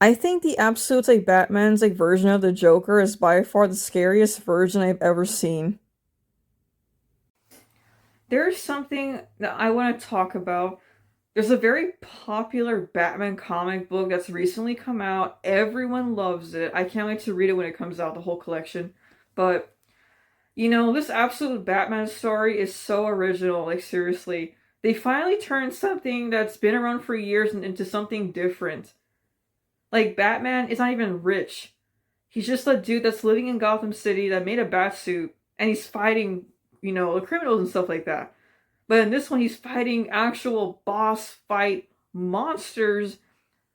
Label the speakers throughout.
Speaker 1: I think the absolute like Batman's like version of the Joker is by far the scariest version I've ever seen.
Speaker 2: There's something that I want to talk about. There's a very popular Batman comic book that's recently come out. Everyone loves it. I can't wait to read it when it comes out, the whole collection. But, this absolute Batman story is so original. Like, seriously. They finally turned something that's been around for years into something different. Like, Batman is not even rich. He's just a dude that's living in Gotham City that made a bat suit and he's fighting, the criminals and stuff like that. But in this one, he's fighting actual boss fight monsters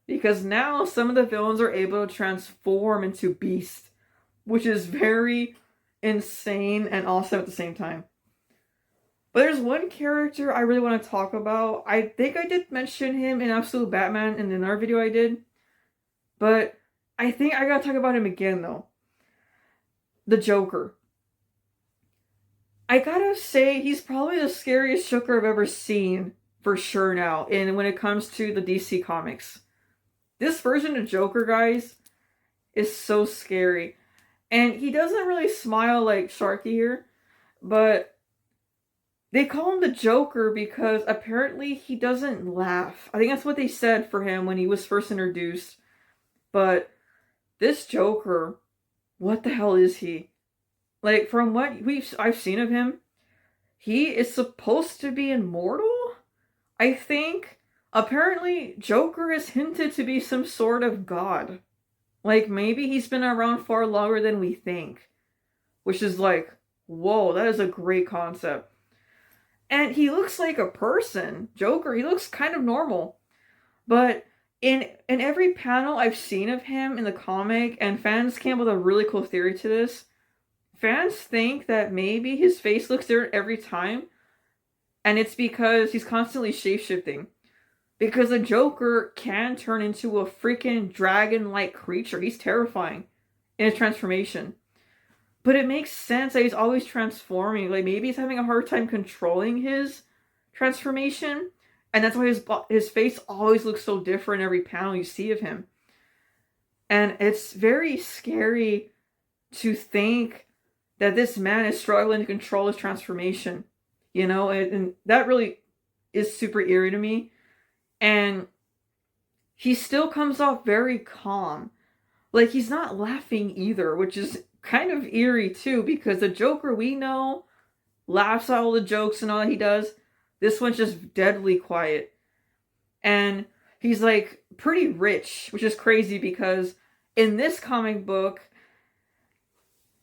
Speaker 2: because now some of the villains are able to transform into beasts, which is very insane and awesome at the same time. But there's one character I really want to talk about. I think I did mention him in Absolute Batman in another video I did, but I think I gotta talk about him again though. The Joker. I gotta say, he's probably the scariest Joker I've ever seen, for sure now, and when it comes to the DC comics. This version of Joker, guys, is so scary. And he doesn't really smile like Sharky here, but they call him the Joker because apparently he doesn't laugh. I think that's what they said for him when he was first introduced. But this Joker, what the hell is he? Like, from what I've seen of him, he is supposed to be immortal? I think. Apparently, Joker is hinted to be some sort of god. Like, maybe he's been around far longer than we think. Which is like, whoa, that is a great concept. And he looks like a person. Joker, he looks kind of normal. But in every panel I've seen of him in the comic, and fans came up with a really cool theory to this. Fans think that maybe his face looks different every time, and it's because he's constantly shapeshifting. Because the Joker can turn into a freaking dragon-like creature. He's terrifying in his transformation. But it makes sense that he's always transforming. Like, maybe he's having a hard time controlling his transformation, and that's why his face always looks so different every panel you see of him. And it's very scary to think that this man is struggling to control his transformation, and that really is super eerie to me. And he still comes off very calm. Like, he's not laughing either, which is kind of eerie too, because the Joker we know laughs at all the jokes and all that he does. This one's just deadly quiet. And he's like pretty rich, which is crazy because in this comic book,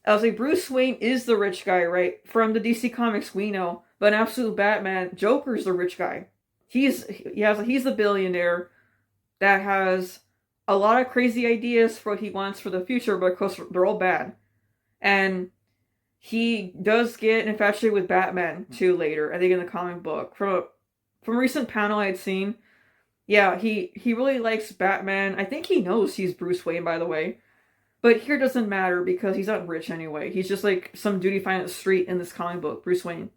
Speaker 2: I was like, Bruce Wayne is the rich guy, right? From the DC comics we know. But in Absolute Batman, Joker's the rich guy. He's the billionaire that has a lot of crazy ideas for what he wants for the future, but of course they're all bad. And he does get infatuated with Batman too later, I think in the comic book. From a recent panel I had seen, yeah, he really likes Batman. I think he knows he's Bruce Wayne, by the way. But here doesn't matter because he's not rich anyway. He's just like some dude you find on the street in this comic book, Bruce Wayne.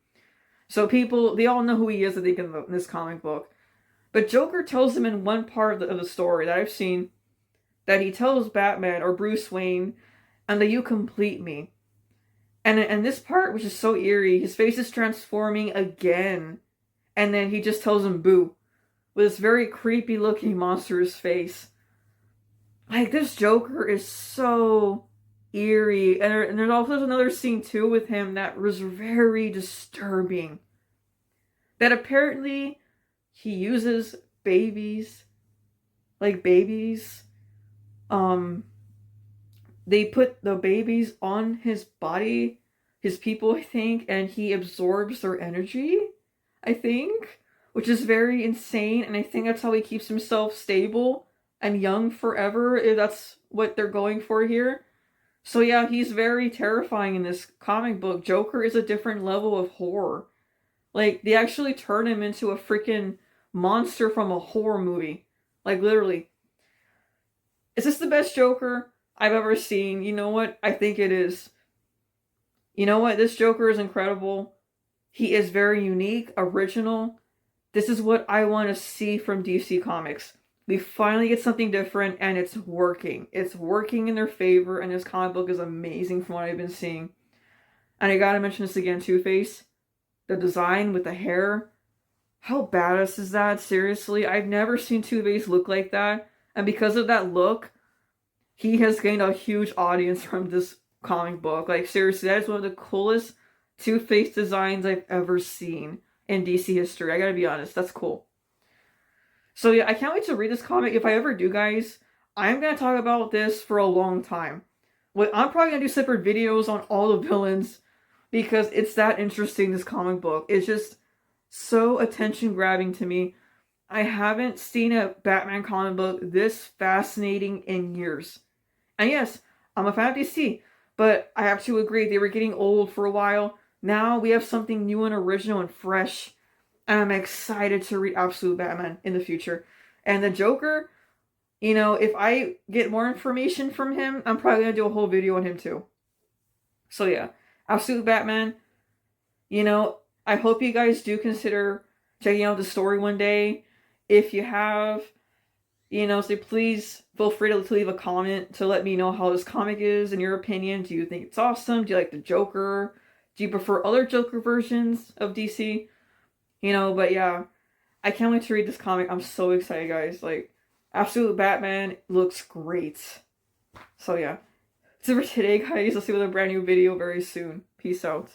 Speaker 2: So people, they all know who he is, I think, in this comic book. But Joker tells him in one part of the story that I've seen that he tells Batman or Bruce Wayne, and that you complete me. And this part, which is so eerie, his face is transforming again. And then he just tells him boo. With this very creepy looking monstrous face. Like, this Joker is so eerie. And there's also another scene too with him that was very disturbing. That apparently he uses babies. Like babies. They put the babies on his body, his people, I think, and he absorbs their energy, I think, which is very insane, and I think that's how he keeps himself stable and young forever, if that's what they're going for here. So yeah, he's very terrifying in this comic book. Joker is a different level of horror. Like, they actually turn him into a freaking monster from a horror movie. Like, literally. Is this the best Joker I've ever seen? You know what? I think it is. You know what? This Joker is incredible. He is very unique, original. This is what I want to see from DC Comics. We finally get something different, and it's working. It's working in their favor, and this comic book is amazing from what I've been seeing. And I gotta mention this again, Two-Face. The design with the hair. How badass is that? Seriously, I've never seen Two-Face look like that. And because of that look, he has gained a huge audience from this comic book. Like, seriously, that is one of the coolest Two-Face designs I've ever seen in DC history. I gotta be honest, that's cool. So yeah, I can't wait to read this comic. If I ever do, guys, I'm gonna talk about this for a long time. I'm probably gonna do separate videos on all the villains because it's that interesting, this comic book. It's just so attention grabbing to me. I haven't seen a Batman comic book this fascinating in years. And yes, I'm a fan of DC, but I have to agree they were getting old for a while. Now we have something new and original and fresh. And I'm excited to read Absolute Batman in the future. And the Joker, if I get more information from him, I'm probably going to do a whole video on him too. So yeah, Absolute Batman, I hope you guys do consider checking out the story one day. If you have, so please feel free to leave a comment to let me know how this comic is in your opinion. Do you think it's awesome? Do you like the Joker? Do you prefer other Joker versions of DC? But yeah, I can't wait to read this comic. I'm so excited, guys. Like, Absolute Batman looks great. So yeah, that's it for today, guys. I'll see you with a brand new video very soon. Peace out.